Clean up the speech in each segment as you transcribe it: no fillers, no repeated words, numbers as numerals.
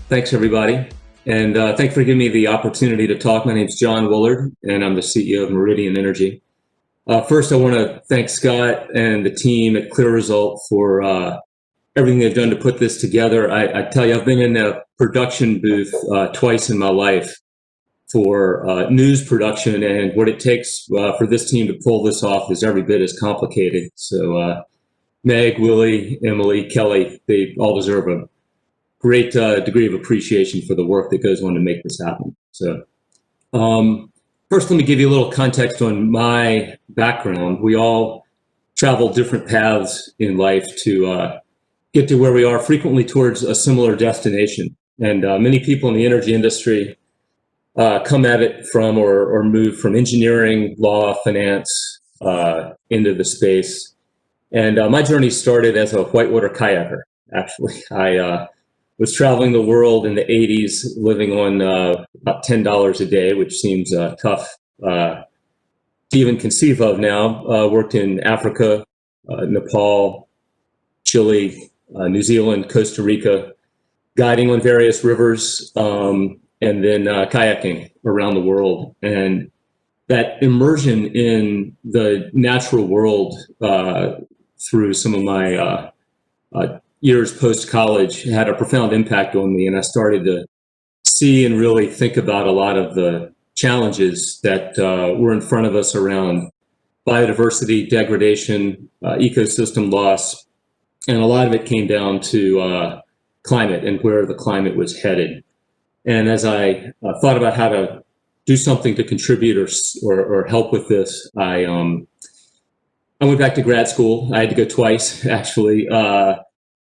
Thanks, everybody. And thanks for giving me the opportunity to talk. My name is John Woolard, and I'm the CEO of Meridian Energy. First, I want to thank Scott and the team at CLEAResult for everything they've done to put this together. I tell you, I've been in a production booth twice in my life for news production, and what it takes for this team to pull this off is every bit as complicated. So Meg, Willie, Emily, Kelly, they all deserve a great degree of appreciation for the work that goes on to make this happen. So first, let me give you a little context on my background. We all travel different paths in life to get to where we are, frequently towards a similar destination. And many people in the energy industry come at it from or move from engineering, law, finance into the space. And my journey started as a whitewater kayaker, actually. I was traveling the world in the 80s, living on about $10 a day, which seems tough to even conceive of now. Worked in Africa, Nepal, Chile, New Zealand, Costa Rica, guiding on various rivers, and then kayaking around the world. And that immersion in the natural world through some of my years post-college had a profound impact on me, and I started to see and really think about a lot of the challenges that were in front of us around biodiversity degradation, ecosystem loss, and a lot of it came down to climate and where the climate was headed. And as I thought about how to do something to contribute or help with this, I went back to grad school. I had to go twice, actually.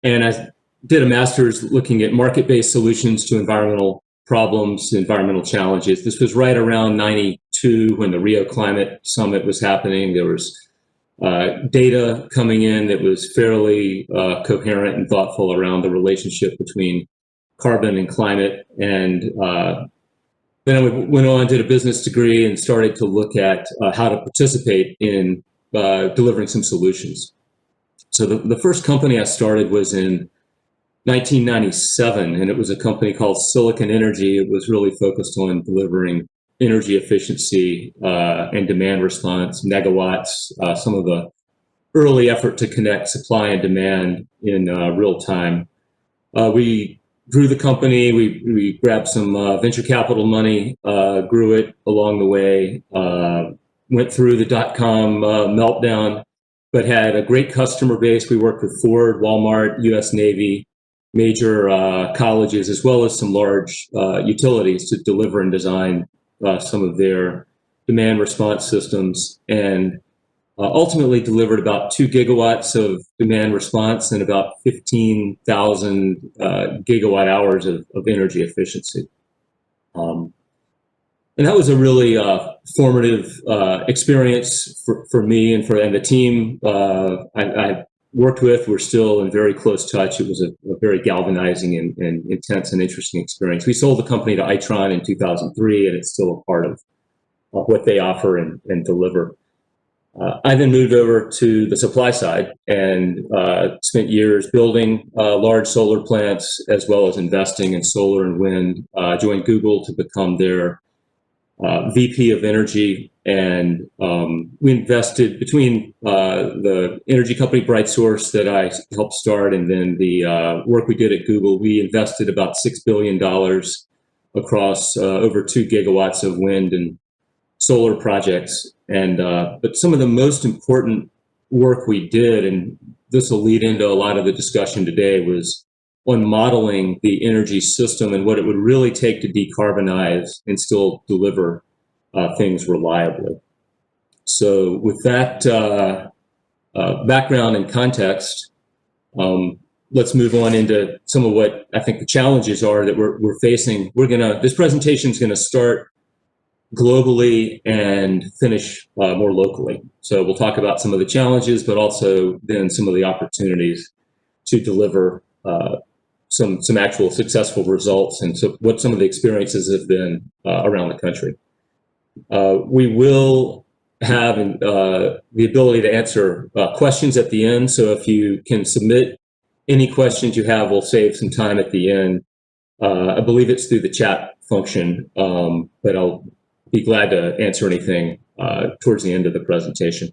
And I did a master's looking at market-based solutions to environmental problems, environmental challenges. This was right around 92 when the Rio Climate Summit was happening. There was data coming in that was fairly coherent and thoughtful around the relationship between carbon and climate. And then I went on, did a business degree, and started to look at how to participate in delivering some solutions. So the first company I started was in 1997, and it was a company called Silicon Energy. It was really focused on delivering energy efficiency and demand response, megawatts, some of the early effort to connect supply and demand in real time. We grew the company, we grabbed some venture capital money, grew it along the way, went through the dot-com meltdown, but had a great customer base. We worked with Ford, Walmart, US Navy, major colleges, as well as some large utilities to deliver and design some of their demand response systems, and ultimately delivered about 2 gigawatts of demand response and about 15,000 gigawatt hours of energy efficiency. And that was a really formative experience for me and the team I worked with. We're still in very close touch. It was a very galvanizing and intense and interesting experience. We sold the company to Itron in 2003, and it's still a part of what they offer and deliver. I then moved over to the supply side and spent years building large solar plants as well as investing in solar and wind. Joined Google to become their VP of Energy, and we invested between the energy company BrightSource that I helped start and then the work we did at Google. We invested about $6 billion across over 2 gigawatts of wind and solar projects. And but some of the most important work we did, and this will lead into a lot of the discussion today, was on modeling the energy system and what it would really take to decarbonize and still deliver things reliably. So with that background and context, let's move on into some of what I think the challenges are that we're facing. This presentation is gonna start globally and finish more locally. So we'll talk about some of the challenges, but also then some of the opportunities to deliver some actual successful results, and so what some of the experiences have been around the country. We will have the ability to answer questions at the end. So if you can submit any questions you have, we'll save some time at the end I believe it's through the chat function, but I'll be glad to answer anything towards the end of the presentation.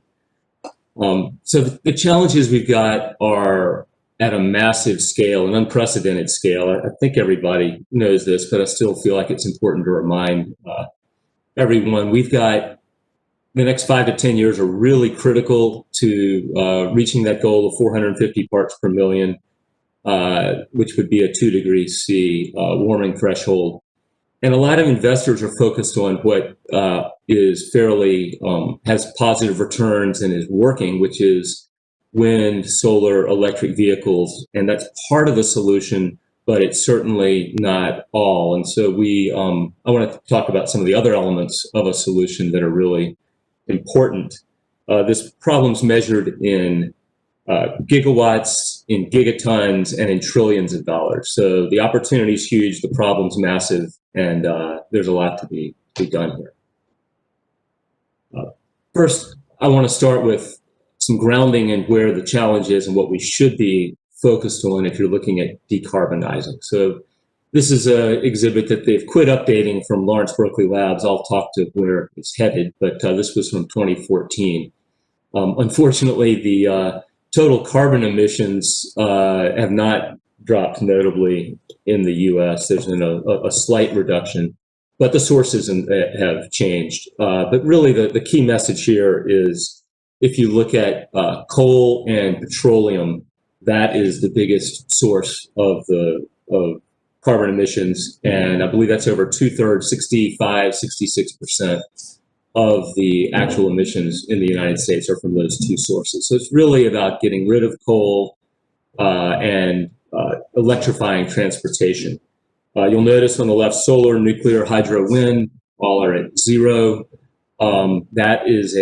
So the challenges we've got are at a massive scale, an unprecedented scale. I think everybody knows this, but I still feel like it's important to remind everyone. We've got the next 5 to 10 years are really critical to reaching that goal of 450 parts per million, which would be a 2 degrees C warming threshold. And a lot of investors are focused on what is fairly, has positive returns and is working, which is wind, solar, electric vehicles. And that's part of the solution, but it's certainly not all. And so I want to talk about some of the other elements of a solution that are really important. This problem's measured in gigawatts, in gigatons, and in trillions of dollars. So the opportunity is huge, the problem's massive, and there's a lot to be done here. First, I want to start with some grounding in where the challenge is and what we should be focused on if you're looking at decarbonizing. So this is an exhibit that they've quit updating from Lawrence Berkeley Labs. I'll talk to where it's headed, but this was from 2014. Unfortunately, the total carbon emissions have not dropped notably in the U.S. There's been a slight reduction, but the sources have changed. But really, the key message here is if you look at coal and petroleum, that is the biggest source of carbon emissions. And I believe that's over 2/3, 65, 66% of the actual emissions in the United States are from those two sources. So it's really about getting rid of coal and electrifying transportation. You'll notice on the left, solar, nuclear, hydro, wind, all are at zero. That is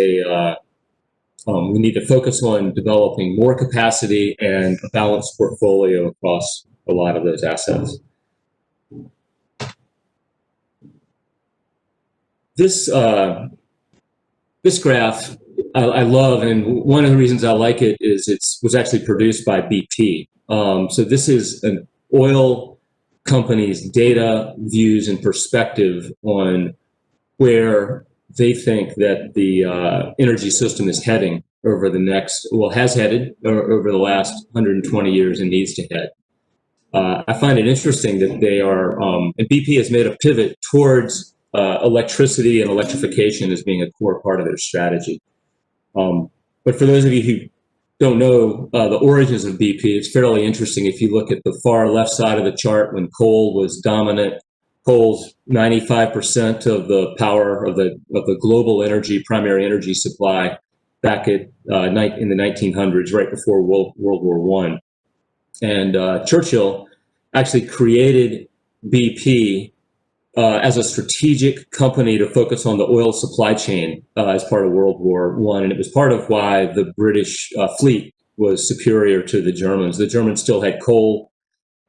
we need to focus on developing more capacity and a balanced portfolio across a lot of those assets. This graph I love, and one of the reasons I like it is it was actually produced by BP. So this is an oil company's data, views, and perspective on where they think that the energy system is heading over the next, has headed over the last 120 years and needs to head. I find it interesting that they are, and BP has made a pivot towards electricity and electrification as being a core part of their strategy. But for those of you who don't know the origins of BP, it's fairly interesting. If you look at the far left side of the chart, when coal was dominant, coal's 95% of the power of the global primary energy supply back in the 1900s, right before World War I. And Churchill actually created BP as a strategic company to focus on the oil supply chain as part of World War I. And it was part of why the British fleet was superior to the Germans. The Germans still had coal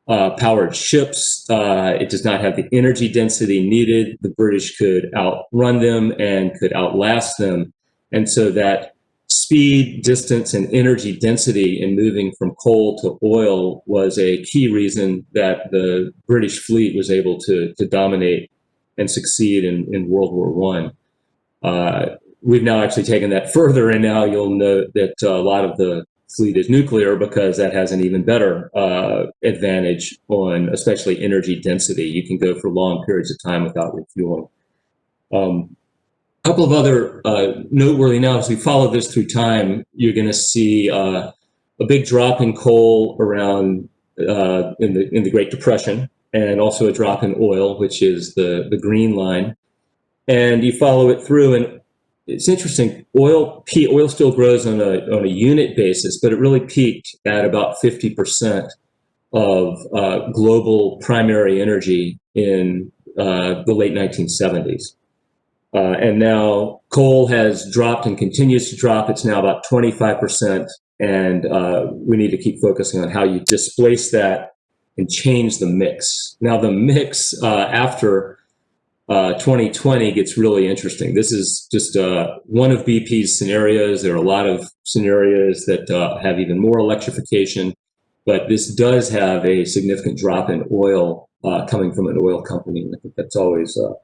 powered ships. It does not have the energy density needed. The British could outrun them and could outlast them. And so that speed, distance, and energy density in moving from coal to oil was a key reason that the British fleet was able to dominate and succeed in World War I. We've now actually taken that further, and now you'll note that a lot of the fleet is nuclear because that has an even better advantage on especially energy density. You can go for long periods of time without refueling. A couple of other noteworthy now, as we follow this through time, you're going to see a big drop in coal around in the Great Depression, and also a drop in oil, which is the green line. And you follow it through, and it's interesting. Oil still grows on a unit basis, but it really peaked at about 50% of global primary energy in the late 1970s. And now coal has dropped and continues to drop. It's now about 25%. And we need to keep focusing on how you displace that and change the mix. Now, the mix after 2020 gets really interesting. This is just one of BP's scenarios. There are a lot of scenarios that have even more electrification, but this does have a significant drop in oil coming from an oil company. And I think that's always a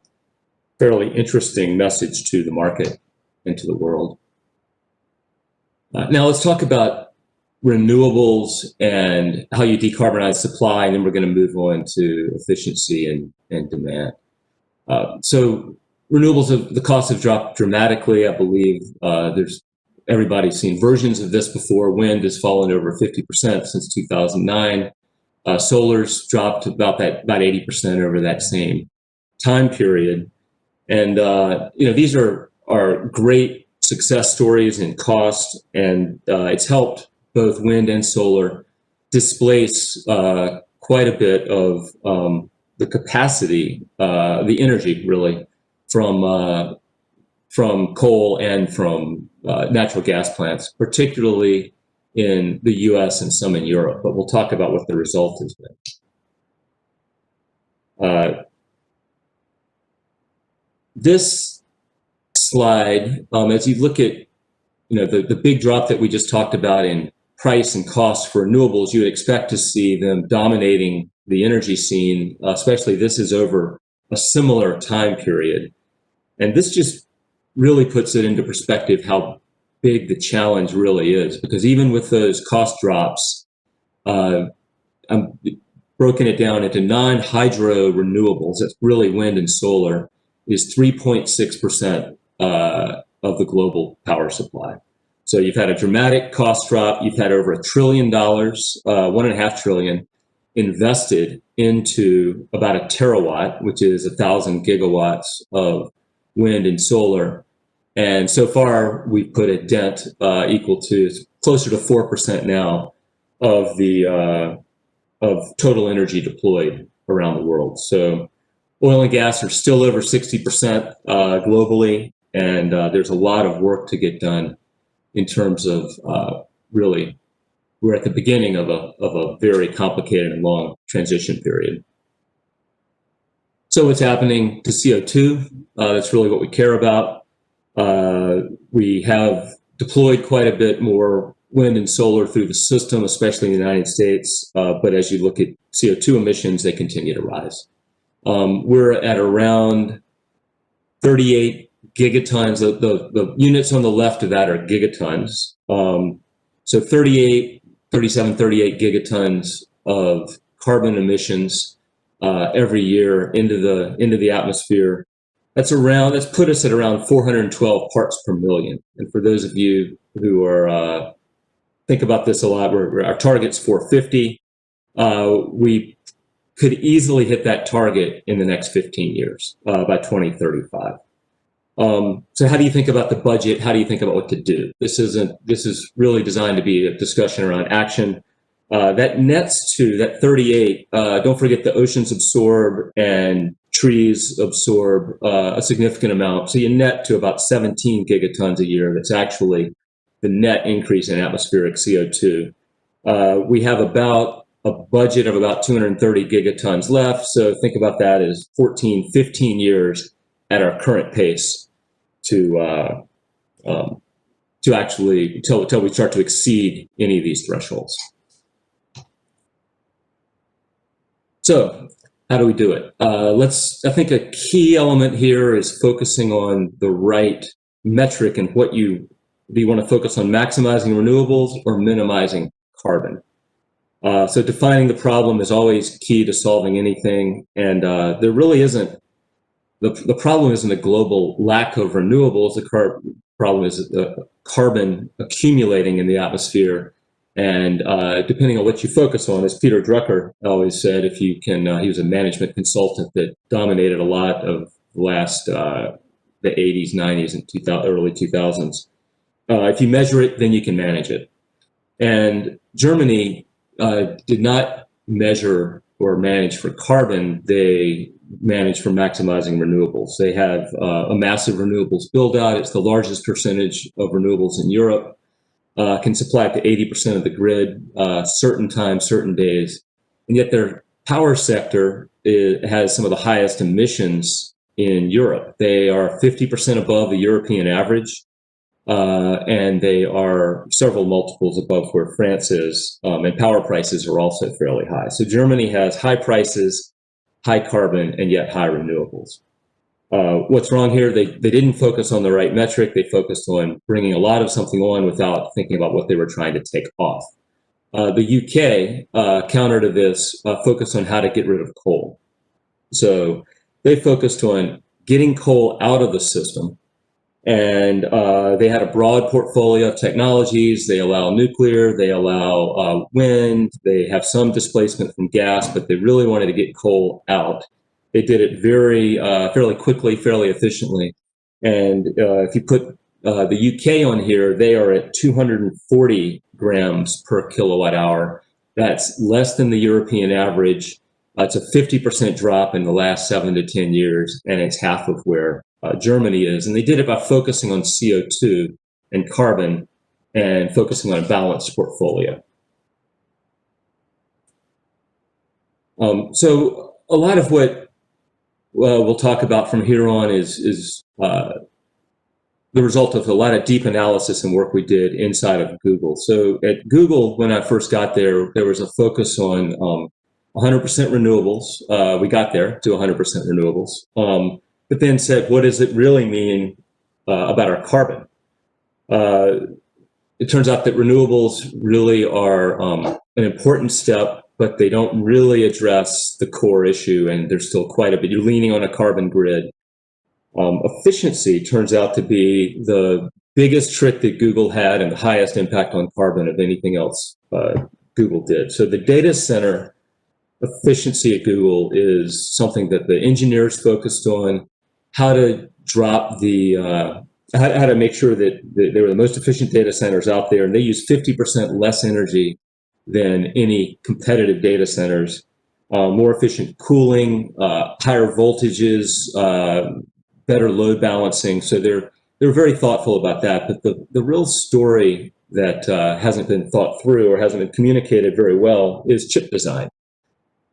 fairly interesting message to the market and to the world. Now let's talk about renewables and how you decarbonize supply, and then we're going to move on to efficiency and demand. So renewables, the costs have dropped dramatically. I believe everybody's seen versions of this before. Wind has fallen over 50% since 2009. Solar's dropped about 80% over that same time period. And these are great success stories in cost, and it's helped both wind and solar displace quite a bit of the capacity, the energy really, from coal and from natural gas plants, particularly in the US and some in Europe. But we'll talk about what the result has been. This slide, as you look at the big drop that we just talked about in price and cost for renewables, you would expect to see them dominating the energy scene, especially this is over a similar time period. And this just really puts it into perspective how big the challenge really is, because even with those cost drops, I'm broken it down into non-hydro renewables, that's really wind and solar, is 3.6% of the global power supply. So you've had a dramatic cost drop. You've had over $1 trillion, $1.5 trillion invested into about a terawatt, which is 1,000 gigawatts of wind and solar. And so far, we've put a dent equal to closer to 4% now of the of total energy deployed around the world. So oil and gas are still over 60% globally, and there's a lot of work to get done in terms of really, we're at the beginning of a very complicated and long transition period. So what's happening to CO2? That's really what we care about. We have deployed quite a bit more wind and solar through the system, especially in the United States. But as you look at CO2 emissions, they continue to rise. We're at around 38 gigatons. The units on the left of that are gigatons. So 37, 38 gigatons of carbon emissions every year into the atmosphere. That's put us at around 412 parts per million. And for those of you who are think about this a lot, our target's 450. We could easily hit that target in the next 15 years by 2035. So how do you think about the budget? How do you think about what to do? This is really designed to be a discussion around action. That nets to that 38. Don't forget the oceans absorb and trees absorb a significant amount. So you net to about 17 gigatons a year. That's actually the net increase in atmospheric CO2. We have about a budget of about 230 gigatons left. So think about that as 14, 15 years at our current pace to actually until we start to exceed any of these thresholds. So how do we do it? I think a key element here is focusing on the right metric and do you want to focus on maximizing renewables or minimizing carbon? So defining the problem is always key to solving anything. And there really isn't, the problem isn't a global lack of renewables. The problem is the carbon accumulating in the atmosphere. And depending on what you focus on, as Peter Drucker always said, if you can, he was a management consultant that dominated a lot of the 80s, 90s, and early 2000s. If you measure it, then you can manage it. And Germany did not measure or manage for carbon. They manage for maximizing renewables. They have a massive renewables build out. It's the largest percentage of renewables in Europe. Can supply up to 80% of the grid, certain times, certain days. And yet their power sector has some of the highest emissions in Europe. They are 50% above the European average, and they are several multiples above where France is, and power prices are also fairly high. So Germany has high prices, high carbon and yet high renewables. What's wrong here? They didn't focus on the right metric. They focused on bringing a lot of something on without thinking about what they were trying to take off. The UK, counter to this, focused on how to get rid of coal. So they focused on getting coal out of the system. And they had a broad portfolio of technologies. They allow nuclear, they allow wind, they have some displacement from gas, but they really wanted to get coal out. They did it fairly quickly, fairly efficiently. And if you put the UK on here, they are at 240 grams per kilowatt hour. That's less than the European average. It's a 50% drop in the last 7 to 10 years, and it's half of where Germany is. And they did it by focusing on CO2 and carbon and focusing on a balanced portfolio. So a lot of what we'll talk about from here on is the result of a lot of deep analysis and work we did inside of Google. So at Google, when I first got there, there was a focus on 100% renewables. We got there to 100% renewables, but then said, what does it really mean about our carbon? It turns out that renewables really are an important step, but they don't really address the core issue, and there's still quite a bit. You're leaning on a carbon grid. Efficiency turns out to be the biggest trick that Google had and the highest impact on carbon of anything else Google did. So the data center efficiency at Google is something that the engineers focused on, how to drop the, how to make sure that they were the most efficient data centers out there, and they use 50% less energy than any competitive data centers, more efficient cooling, higher voltages, better load balancing. So they're very thoughtful about that. But the real story that hasn't been thought through or hasn't been communicated very well is chip design.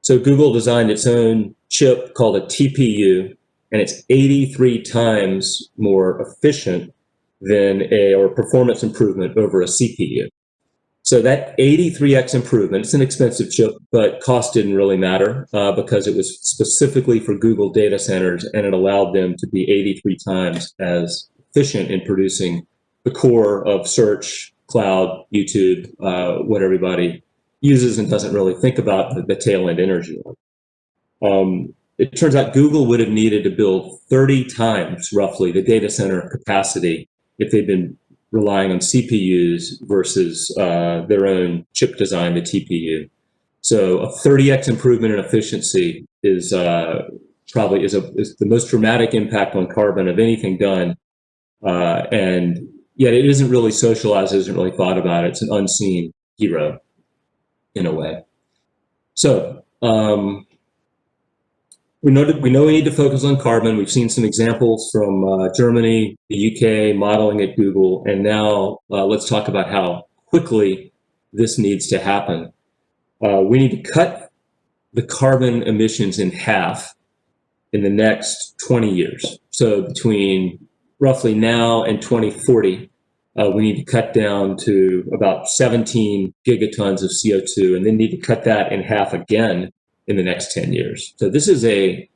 So Google designed its own chip called a TPU, and it's 83 times more efficient than or performance improvement over a CPU. So that 83x improvement, it's an expensive chip, but cost didn't really matter because it was specifically for Google data centers, and it allowed them to be 83 times as efficient in producing the core of search, cloud, YouTube, what everybody uses and doesn't really think about the tail end energy. It turns out Google would have needed to build 30 times roughly the data center capacity if they'd been relying on CPUs versus their own chip design, the TPU. So a 30x improvement in efficiency is probably is the most dramatic impact on carbon of anything done, and yet it isn't really socialized, isn't really thought about. It's an unseen hero in a way. So we know we need to focus on carbon. We've seen some examples from Germany, the UK, modeling at Google, and now let's talk about how quickly this needs to happen. We need to cut the carbon emissions in half in the next 20 years. So between roughly now and 2040, we need to cut down to about 17 gigatons of CO2, and then need to cut that in half again in the next 10 years. So this is a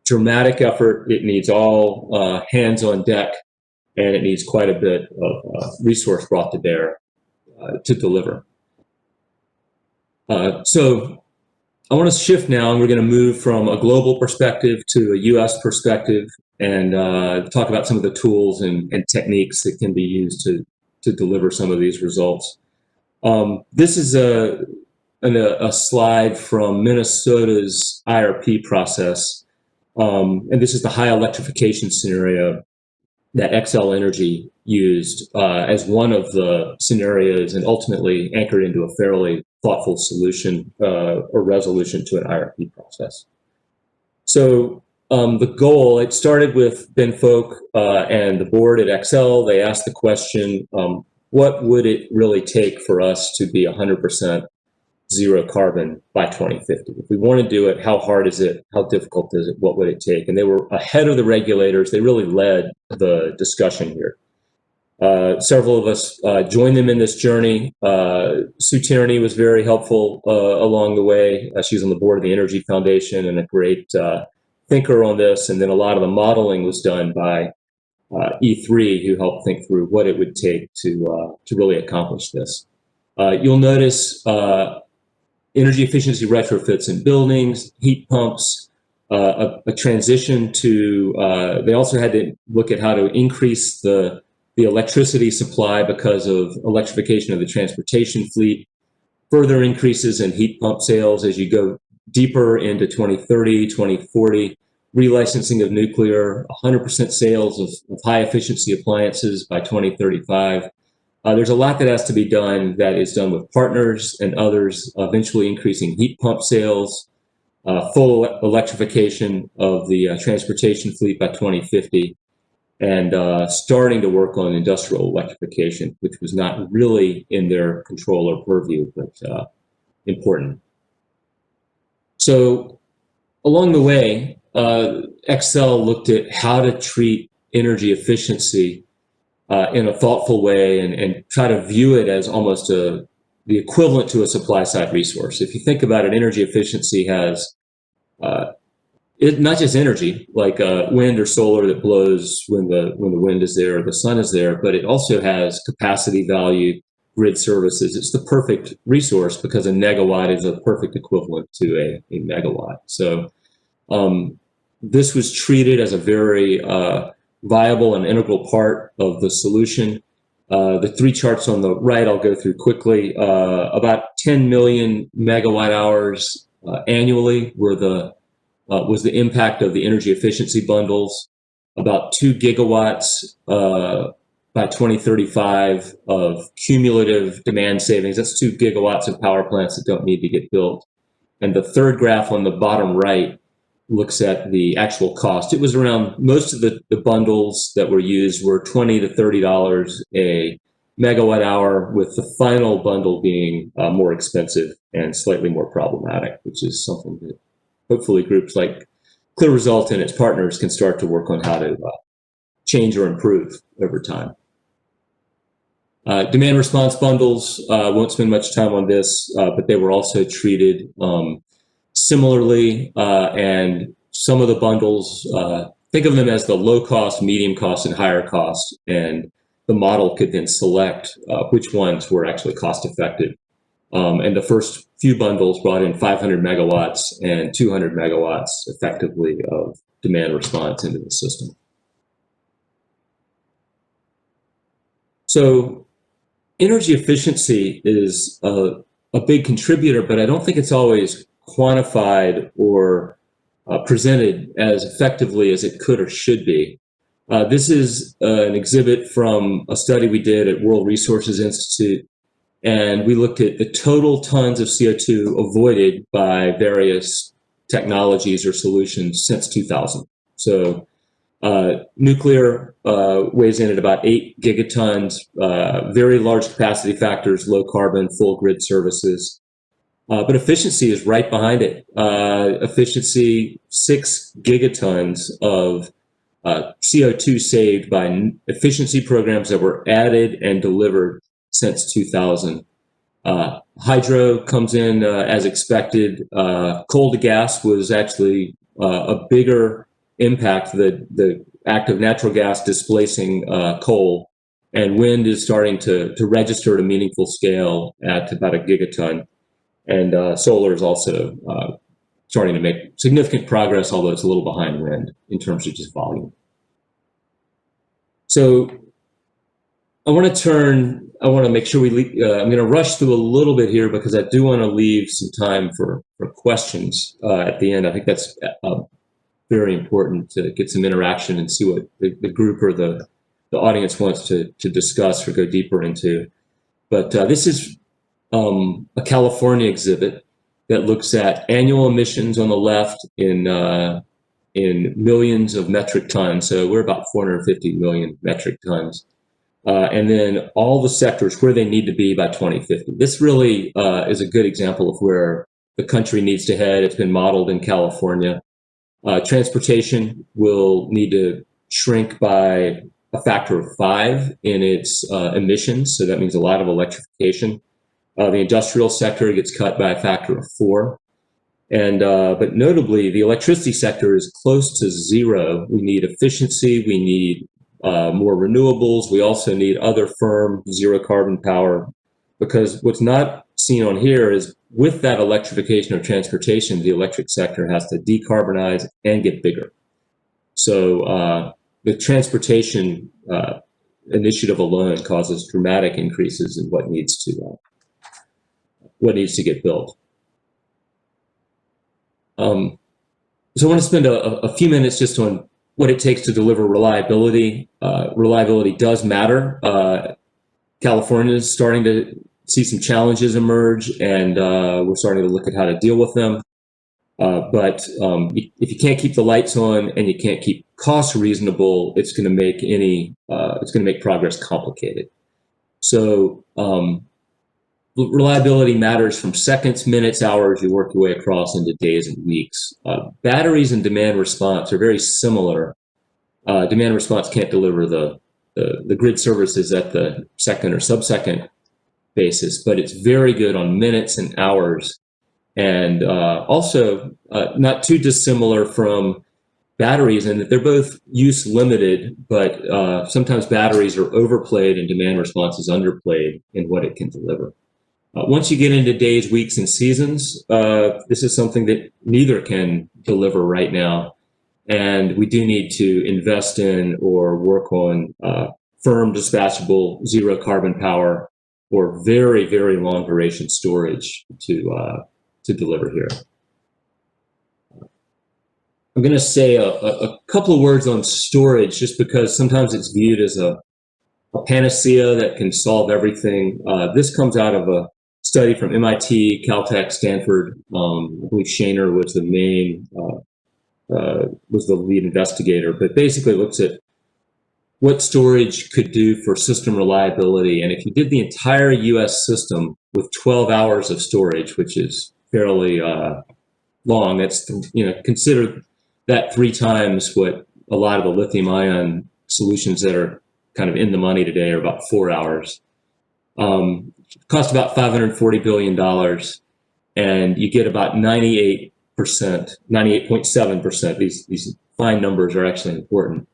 dramatic effort. It needs all hands on deck, and it needs quite a bit of resource brought to bear to deliver. So I want to shift now, and we're going to move from a global perspective to a US perspective, and talk about some of the tools and techniques that can be used to deliver some of these results. This is a slide from Minnesota's IRP process, and this is the high electrification scenario that Xcel Energy used as one of the scenarios, and ultimately anchored into a fairly thoughtful solution or resolution to an IRP process. So the goal, it started with Ben Folk and the board at Xcel. They asked the question, what would it really take for us to be 100% zero carbon by 2050? If we want to do it, how hard is it? How difficult is it? What would it take? And they were ahead of the regulators. They really led the discussion here. Several of us joined them in this journey. Sue Tierney was very helpful along the way. She's on the board of the Energy Foundation and a great thinker on this. And then a lot of the modeling was done by E3, who helped think through what it would take to really accomplish this. You'll notice energy efficiency retrofits in buildings, heat pumps, a transition to, they also had to look at how to increase the electricity supply because of electrification of the transportation fleet, further increases in heat pump sales as you go deeper into 2030, 2040, relicensing of nuclear, 100% sales of high efficiency appliances by 2035. There's a lot that has to be done that is done with partners and others, eventually increasing heat pump sales, full electrification of the transportation fleet by 2050, and starting to work on industrial electrification, which was not really in their control or purview, but important. So along the way, Excel looked at how to treat energy efficiency in a thoughtful way and try to view it as almost the equivalent to a supply side resource. If you think about it, energy efficiency has not just energy, like wind or solar that blows when the wind is there or the sun is there, but it also has capacity value, grid services. It's the perfect resource because a megawatt is a perfect equivalent to a megawatt. So this was treated as a very viable and integral part of the solution. The three charts on the right, I'll go through quickly. About 10 million megawatt hours annually was the impact of the energy efficiency bundles. About 2 gigawatts by 2035 of cumulative demand savings. That's 2 gigawatts of power plants that don't need to get built. And the third graph on the bottom right looks at the actual cost. It was around, most of the bundles that were used were $20 to $30 a megawatt hour, with the final bundle being more expensive and slightly more problematic, which is something that hopefully groups like CLEAResult and its partners can start to work on how to change or improve over time. Demand response bundles, won't spend much time on this, but they were also treated similarly, and some of the bundles, think of them as the low cost, medium cost, and higher cost, and the model could then select which ones were actually cost effective. And the first few bundles brought in 500 megawatts and 200 megawatts effectively of demand response into the system. So energy efficiency is a big contributor, but I don't think it's always quantified or presented as effectively as it could or should be. This is an exhibit from a study we did at World Resources Institute, and we looked at the total tons of CO2 avoided by various technologies or solutions since 2000. So nuclear weighs in at about 8 gigatons, very large capacity factors, low carbon, full grid services. But efficiency is right behind it. Efficiency, 6 gigatons of CO2 saved by efficiency programs that were added and delivered since 2000. Hydro comes in as expected. Coal to gas was actually a bigger impact, the act of natural gas displacing coal, and wind is starting to register at a meaningful scale at about a gigaton. And solar is also starting to make significant progress, although it's a little behind wind in terms of just volume. So I want to make sure I'm going to rush through a little bit here because I do want to leave some time for questions at the end. I think that's very important to get some interaction and see what the group or the audience wants to discuss or go deeper into. But this is a California exhibit that looks at annual emissions on the left in millions of metric tons. So we're about 450 million metric tons. And then all the sectors where they need to be by 2050. This really is a good example of where the country needs to head. It's been modeled in California. Transportation will need to shrink by a factor of 5 in its emissions, so that means a lot of electrification. The industrial sector gets cut by a factor of 4. And but notably, the electricity sector is close to 0. We need efficiency, we need more renewables, we also need other firm zero carbon power, because what's not seen on here is with that electrification of transportation, the electric sector has to decarbonize and get bigger. So the transportation initiative alone causes dramatic increases in what needs to get built. So I want to spend a few minutes just on what it takes to deliver reliability. Reliability does matter. California is starting to see some challenges emerge, and we're starting to look at how to deal with them. But if you can't keep the lights on and you can't keep costs reasonable, it's going to make progress complicated. So reliability matters from seconds, minutes, hours. You work your way across into days and weeks. Batteries and demand response are very similar. Demand response can't deliver the grid services at the second or sub-second basis, but it's very good on minutes and hours. And also not too dissimilar from batteries in that they're both use limited, but sometimes batteries are overplayed and demand response is underplayed in what it can deliver. Once you get into days, weeks, and seasons, this is something that neither can deliver right now. And we do need to invest in or work on firm, dispatchable, zero carbon power or very, very long duration storage to deliver here. I'm going to say a couple of words on storage just because sometimes it's viewed as a panacea that can solve everything. This comes out of a study from MIT, Caltech, Stanford. I believe Shaner was the main, was the lead investigator, but basically looks at what storage could do for system reliability. And if you did the entire US system with 12 hours of storage, which is fairly long, that's, consider that 3 times what a lot of the lithium ion solutions that are kind of in the money today are about 4 hours. Cost about $540 billion, and you get about 98%, 98.7%, these fine numbers are actually important,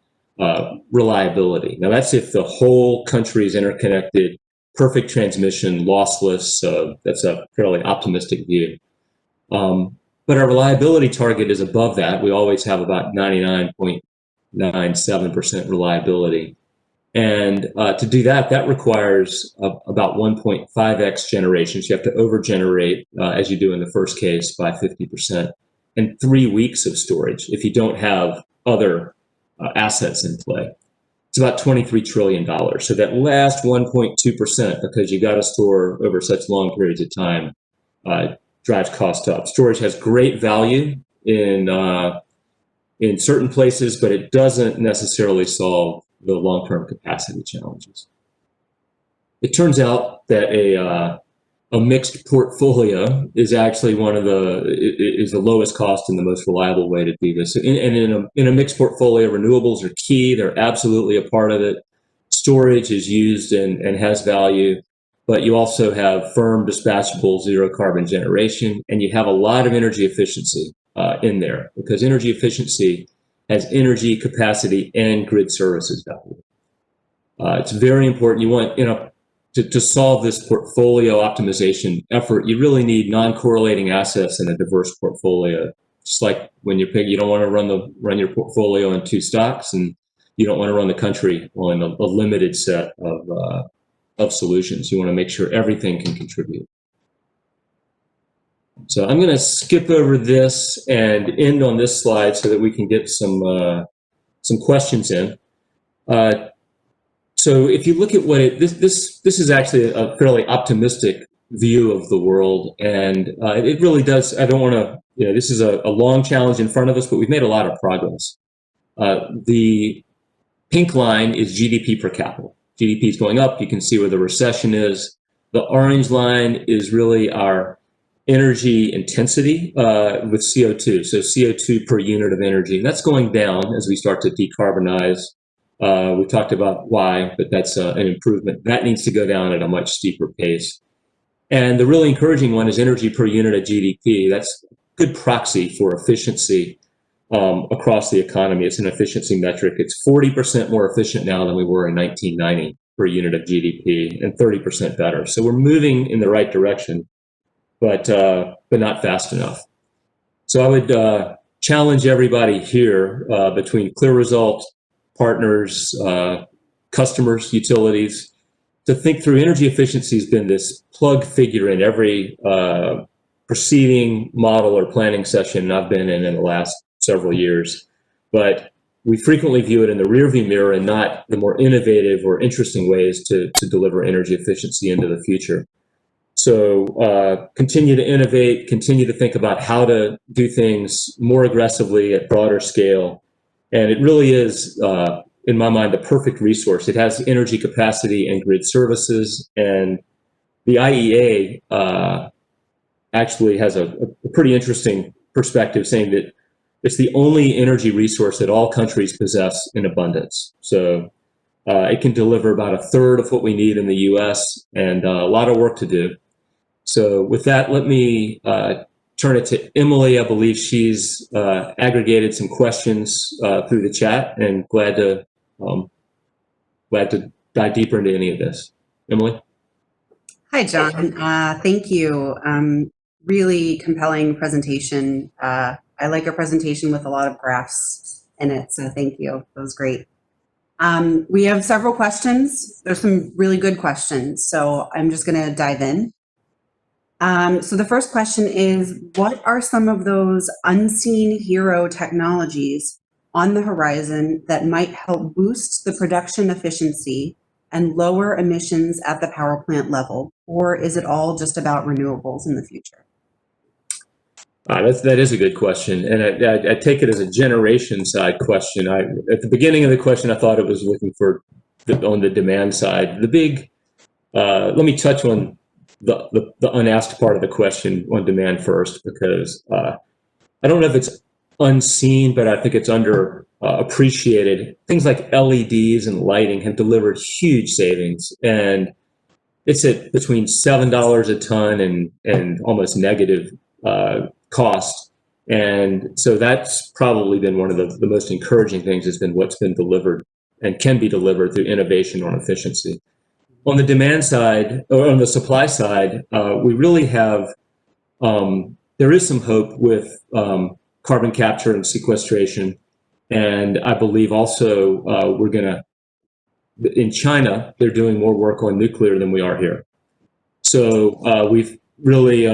reliability. Now that's if the whole country is interconnected, perfect transmission, lossless, so that's a fairly optimistic view. But our reliability target is above that. We always have about 99.97% reliability. And to do that, that requires about 1.5x generations. You have to over-generate, as you do in the first case, by 50%, and 3 weeks of storage if you don't have other assets in play. It's about $23 trillion. So that last 1.2%, because you got to store over such long periods of time, drives cost up. Storage has great value in certain places, but it doesn't necessarily solve the long-term capacity challenges. It turns out that a mixed portfolio is actually is the lowest cost and the most reliable way to do this. In a mixed portfolio, renewables are key. They're absolutely a part of it. Storage is used and has value, but you also have firm, dispatchable, zero carbon generation, and you have a lot of energy efficiency in there, because energy efficiency has energy, capacity, and grid services value. It's very important. You want, to solve this portfolio optimization effort, you really need non-correlating assets in a diverse portfolio. Just like when you don't want to run your portfolio in 2 stocks, and you don't want to run the country on a limited set of solutions. You want to make sure everything can contribute. So I'm going to skip over this and end on this slide so that we can get some questions in. So if you look at what this is actually a fairly optimistic view of the world, and it really does. I don't want to. This is a long challenge in front of us, but we've made a lot of progress. The pink line is GDP per capita. GDP is going up. You can see where the recession is. The orange line is really our energy intensity with CO2. So CO2 per unit of energy. And that's going down as we start to decarbonize We talked about why, but that's an improvement. That needs to go down at a much steeper pace. And the really encouraging one is energy per unit of GDP. That's a good proxy for efficiency across the economy. It's an efficiency metric. It's 40% more efficient now than we were in 1990 per unit of GDP, and 30% better. So we're moving in the right direction, but not fast enough. So I would challenge everybody here between CLEAResult, partners, customers, utilities, to think through. Energy efficiency has been this plug figure in every preceding model or planning session I've been in the last several years. But we frequently view it in the rearview mirror and not the more innovative or interesting ways to deliver energy efficiency into the future. So continue to innovate, continue to think about how to do things more aggressively at broader scale. And it really is, in my mind, the perfect resource. It has energy capacity and grid services. And the IEA actually has a pretty interesting perspective, saying that it's the only energy resource that all countries possess in abundance. So it can deliver about a third of what we need in the US, and a lot of work to do. So with that, let me turn it to Emily. I believe she's aggregated some questions through the chat, and glad to dive deeper into any of this. Emily? Hi, John. Thank you. Really compelling presentation. I like your presentation with a lot of graphs in it, so thank you. That was great. We have several questions. There's some really good questions, so I'm just going to dive in. So the first question is, what are some of those unseen hero technologies on the horizon that might help boost the production efficiency and lower emissions at the power plant level? Or is it all just about renewables in the future? That is a good question, and I take it as a generation side question. At the beginning of the question, I thought it was looking for on the demand side. The big, let me touch on the unasked part of the question on demand first, because I don't know if it's unseen, but I think it's under appreciated. Things like LEDs and lighting have delivered huge savings, and it's at between $7 a ton and almost negative cost. And so that's probably been one of the most encouraging things, has been what's been delivered and can be delivered through innovation on efficiency. On the demand side, or on the supply side, we really have, there is some hope with carbon capture and sequestration. And I believe also we're going to, in China, they're doing more work on nuclear than we are here. So we've really,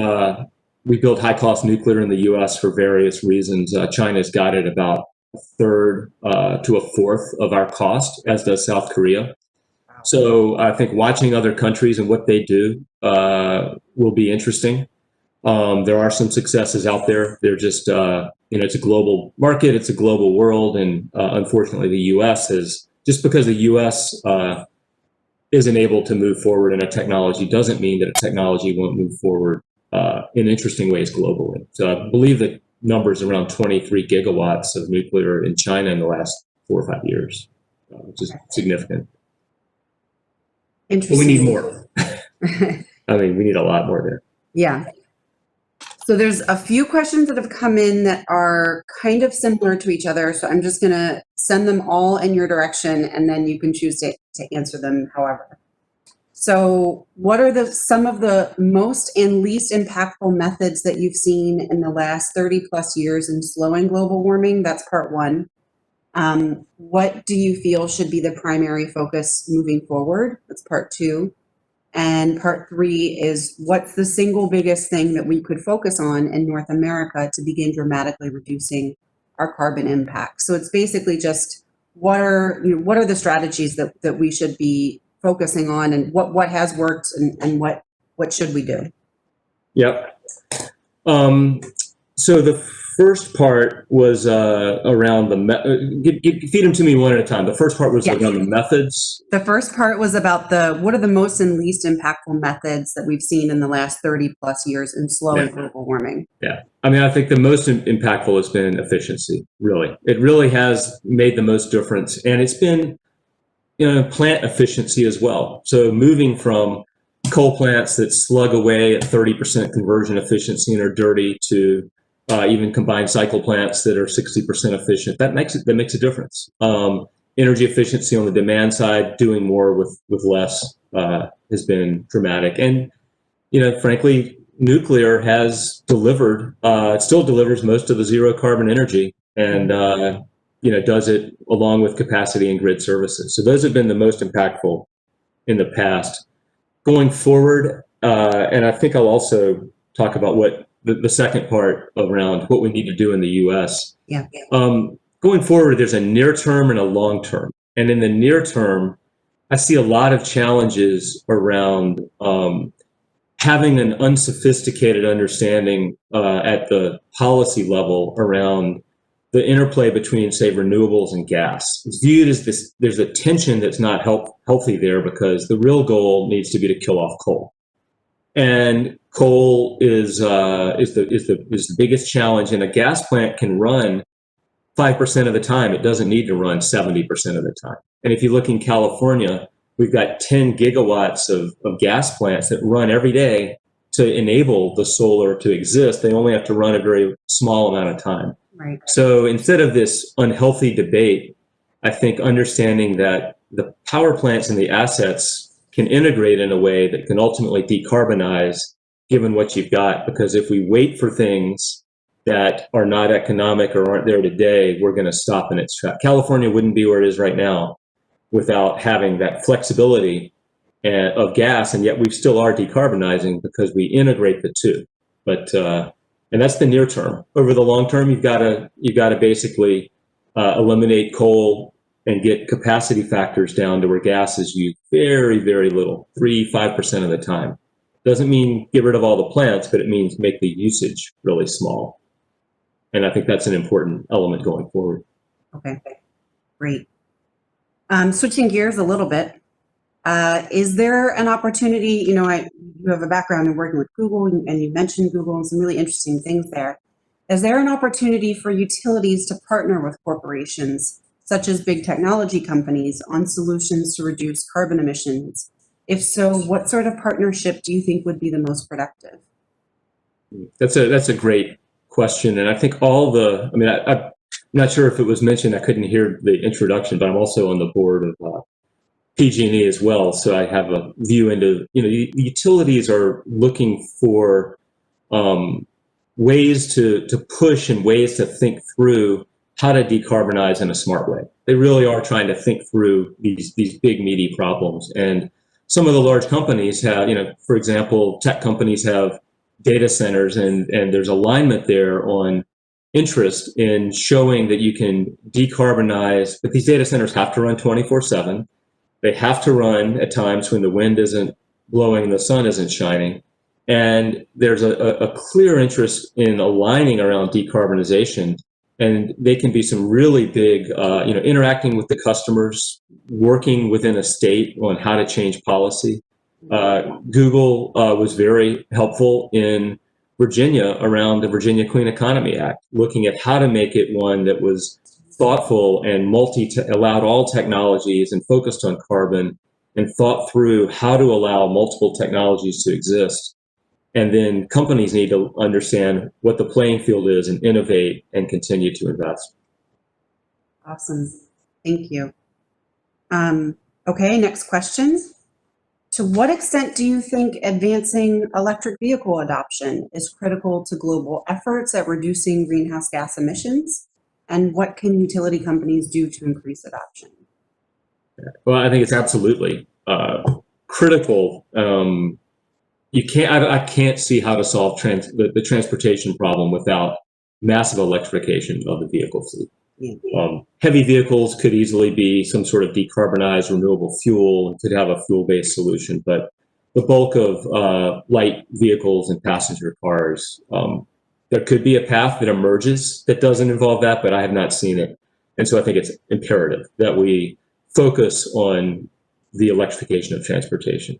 we build high-cost nuclear in the U.S. for various reasons. China's got it about a third to a fourth of our cost, as does South Korea. So I think watching other countries and what they do will be interesting. There are some successes out there. They're just, it's a global market, it's a global world, and unfortunately the U.S. is, just because the U.S. isn't able to move forward in a technology doesn't mean that a technology won't move forward in interesting ways globally. So I believe the number is around 23 gigawatts of nuclear in China in the last 4 or 5 years, which is significant. But we need more. I mean, we need a lot more there. Yeah. So there's a few questions that have come in that are kind of similar to each other. So I'm just going to send them all in your direction, and then you can choose to answer them however. So what are some of the most and least impactful methods that you've seen in the last 30 plus years in slowing global warming? That's part one. What do you feel should be the primary focus moving forward? That's part two. And part three is, what's the single biggest thing that we could focus on in North America to begin dramatically reducing our carbon impact? So it's basically just, what are the strategies that we should be focusing on, and what has worked, and what should we do? Yep. So the first part was around feed them to me one at a time. The first part was around the methods. The first part was about what are the most and least impactful methods that we've seen in the last 30 plus years in slowing global warming. Yeah. I mean, I think the most impactful has been efficiency, really. It really has made the most difference. And it's been plant efficiency as well. So moving from coal plants that slug away at 30% conversion efficiency and are dirty to even combined cycle plants that are 60% efficient, that makes a difference. Energy efficiency on the demand side, doing more with less has been dramatic. And frankly, nuclear has delivered. It still delivers most of the zero carbon energy, and does it along with capacity and grid services. So those have been the most impactful in the past. Going forward, and I think I'll also talk about what the second part around what we need to do in the U.S. Yeah. Going forward, there's a near term and a long term. And in the near term, I see a lot of challenges around having an unsophisticated understanding at the policy level around the interplay between, say, renewables and gas. It's viewed as this, there's a tension that's not healthy there, because the real goal needs to be to kill off coal. And coal is the biggest challenge, and a gas plant can run 5% of the time. It doesn't need to run 70% of the time. And if you look in California, we've got 10 gigawatts of gas plants that run every day to enable the solar to exist. They only have to run a very small amount of time. Right. So instead of this unhealthy debate, I think understanding that the power plants and the assets can integrate in a way that can ultimately decarbonize given what you've got. Because if we wait for things that are not economic or aren't there today, we're going to stop in its track. California wouldn't be where it is right now without having that flexibility of gas, and yet we still are decarbonizing because we integrate the two. But and that's the near term. Over the long term, you've got to basically eliminate coal and get capacity factors down to where gas is used very, very little, 3-5% of the time. Doesn't mean get rid of all the plants, but it means make the usage really small. And I think that's an important element going forward. Okay, great. Switching gears a little bit, is there an opportunity, you have a background in working with Google, and you mentioned Google and some really interesting things there. Is there an opportunity for utilities to partner with corporations, such as big technology companies, on solutions to reduce carbon emissions? If so, what sort of partnership do you think would be the most productive? That's a great question. And I think I'm not sure if it was mentioned, I couldn't hear the introduction, but I'm also on the board of PG&E as well. So I have a view into, utilities are looking for ways to push and ways to think through how to decarbonize in a smart way. They really are trying to think through these big, meaty problems. And some of the large companies have, for example, tech companies have data centers, and there's alignment there on interest in showing that you can decarbonize, but these data centers have to run 24/7. They have to run at times when the wind isn't blowing and the sun isn't shining. And there's a clear interest in aligning around decarbonization. And they can be some really big, interacting with the customers, working within a state on how to change policy. Google was very helpful in Virginia around the Virginia Clean Economy Act, looking at how to make it one that was thoughtful and allowed all technologies and focused on carbon, and thought through how to allow multiple technologies to exist. And then companies need to understand what the playing field is and innovate and continue to invest. Awesome. Thank you. Okay, next question. To what extent do you think advancing electric vehicle adoption is critical to global efforts at reducing greenhouse gas emissions? And what can utility companies do to increase adoption? Well, I think it's absolutely critical. I can't see how to solve the transportation problem without massive electrification of the vehicle fleet. Yeah. Heavy vehicles could easily be some sort of decarbonized renewable fuel and could have a fuel-based solution, but the bulk of light vehicles and passenger cars, there could be a path that emerges that doesn't involve that, but I have not seen it. And so I think it's imperative that we focus on the electrification of transportation.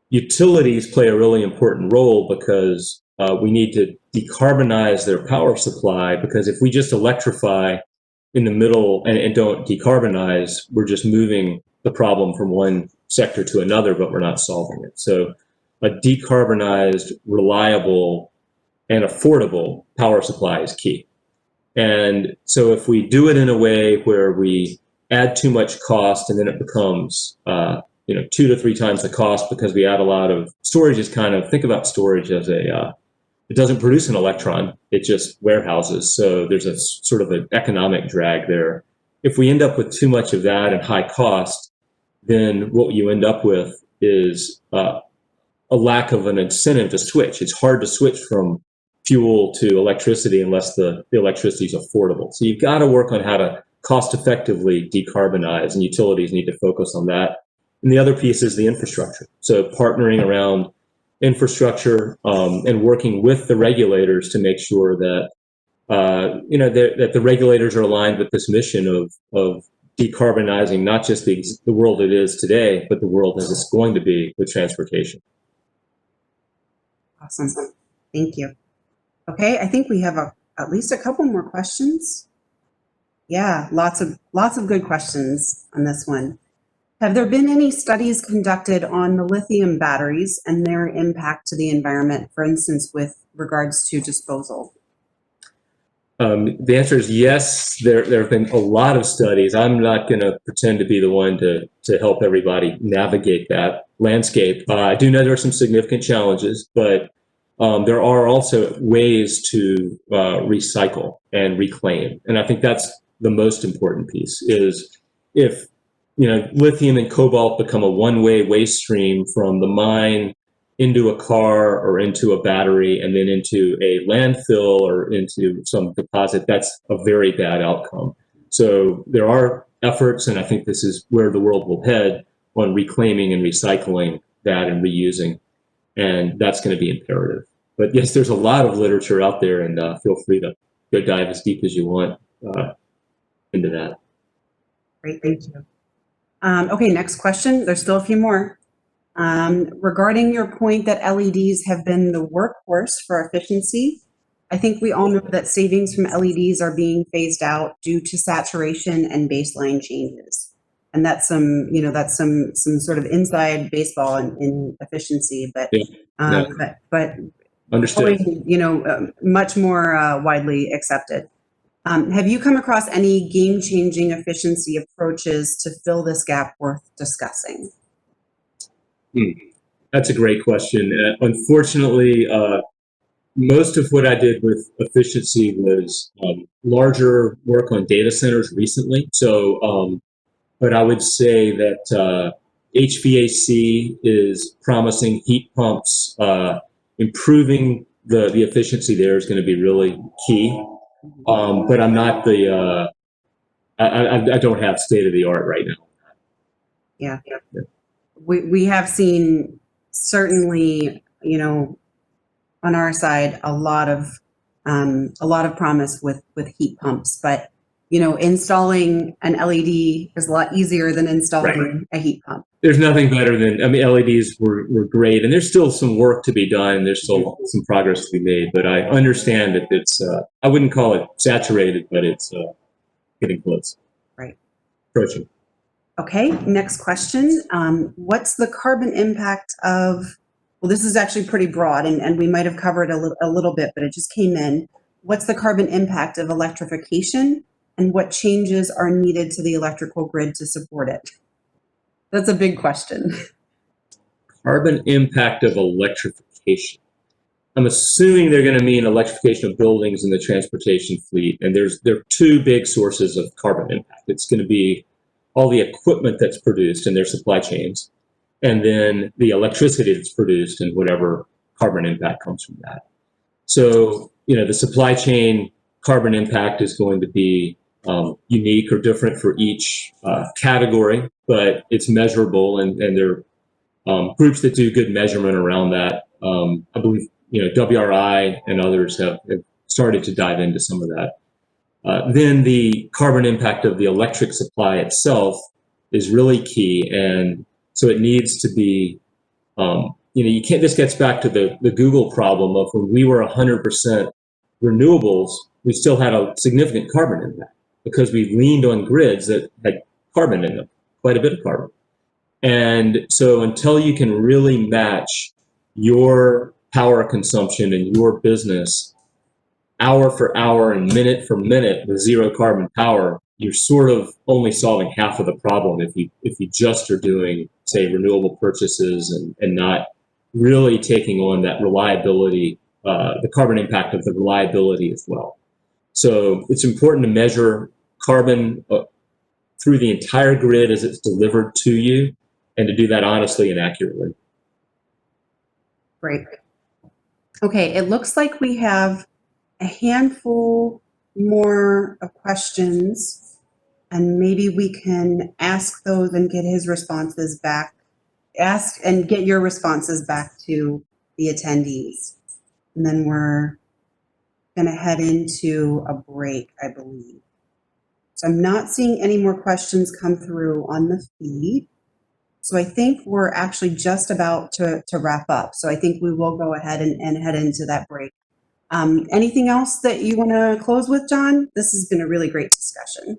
Utilities play a really important role because we need to decarbonize their power supply, because if we just electrify in the middle and don't decarbonize, we're just moving the problem from one sector to another, but we're not solving it. So a decarbonized, reliable, and affordable power supply is key. And so if we do it in a way where we add too much cost and then it becomes 2 to 3 times the cost because we add a lot of storage, is kind of, think about storage as it doesn't produce an electron, it just warehouses. So there's a sort of an economic drag there. If we end up with too much of that and high cost, then what you end up with is a lack of an incentive to switch. It's hard to switch from fuel to electricity unless the electricity is affordable. So you've got to work on how to cost effectively decarbonize, and utilities need to focus on that. And the other piece is the infrastructure. So partnering around infrastructure and working with the regulators to make sure that that the regulators are aligned with this mission of decarbonizing not just the world it is today, but the world as it's going to be with transportation. Awesome. Thank you. Okay, I think we have at least a couple more questions. Yeah, lots of good questions on this one. Have there been any studies conducted on the lithium batteries and their impact to the environment, for instance, with regards to disposal? The answer is yes. There have been a lot of studies. I'm not going to pretend to be the one to help everybody navigate that landscape. I do know there are some significant challenges, but there are also ways to recycle and reclaim. And I think that's the most important piece, is if lithium and cobalt become a one-way waste stream from the mine into a car or into a battery and then into a landfill or into some deposit, that's a very bad outcome. So there are efforts, and I think this is where the world will head, on reclaiming and recycling that and reusing, and that's going to be imperative. But yes, there's a lot of literature out there, and feel free to go dive as deep as you want into that. Great, thank you. Okay, next question. There's still a few more. Regarding your point that LEDs have been the workhorse for efficiency, I think we all know that savings from LEDs are being phased out due to saturation and baseline changes. And that's some sort of inside baseball in efficiency, but Understood. Much more widely accepted. Have you come across any game-changing efficiency approaches to fill this gap worth discussing? That's a great question. Unfortunately, most of what I did with efficiency was larger work on data centers recently. So, but I would say that HVAC is promising. Heat pumps, improving the efficiency there is going to be really key. But I'm not I don't have state of the art right now. Yeah. We have seen, certainly, on our side, a lot of promise with heat pumps, but installing an LED is a lot easier than installing a heat pump. There's nothing better than, LEDs were great, and there's still some work to be done. There's still some progress to be made, but I understand that it's, I wouldn't call it saturated, but it's getting close. Right. Approaching. Okay, next question. What's the carbon impact of, well, this is actually pretty broad, and we might have covered a little bit, but it just came in. What's the carbon impact of electrification, and what changes are needed to the electrical grid to support it? That's a big question. Carbon impact of electrification. I'm assuming they're going to mean electrification of buildings in the transportation fleet, and there are two big sources of carbon impact. It's going to be all the equipment that's produced in their supply chains, and then the electricity that's produced and whatever carbon impact comes from that. So, the supply chain carbon impact is going to be unique or different for each category, but it's measurable, and there are groups that do good measurement around that. I believe, WRI and others have started to dive into some of that. Then the carbon impact of the electric supply itself is really key, and so it needs to be, you can't. This gets back to the Google problem of when we were 100% renewables, we still had a significant carbon impact because we leaned on grids that had carbon in them, quite a bit of carbon. And so until you can really match your power consumption in your business hour for hour and minute for minute with zero carbon power, you're sort of only solving half of the problem if you just are doing, say, renewable purchases and not really taking on that reliability, the carbon impact of the reliability as well. So it's important to measure carbon through the entire grid as it's delivered to you, and to do that honestly and accurately. Great. Okay, it looks like we have a handful more of questions, and maybe we can ask those and get his responses back. Ask and get your responses back to the attendees. And then we're going to head into a break, I believe. So I'm not seeing any more questions come through on the feed. So I think we're actually just about to wrap up. So I think we will go ahead and head into that break. Anything else that you want to close with, John? This has been a really great discussion.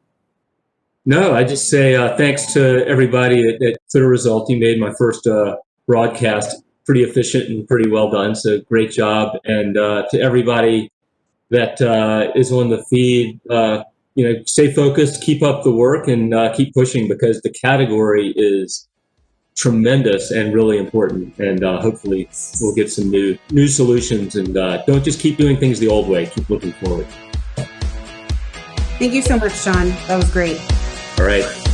No, I just say thanks to everybody at CLEAResult. You made my first broadcast pretty efficient and pretty well done. So great job. And to everybody that is on the feed, stay focused, keep up the work, and keep pushing, because the category is tremendous and really important. And hopefully we'll get some new solutions. And don't just keep doing things the old way. Keep looking forward. Thank you so much, John. That was great. All right.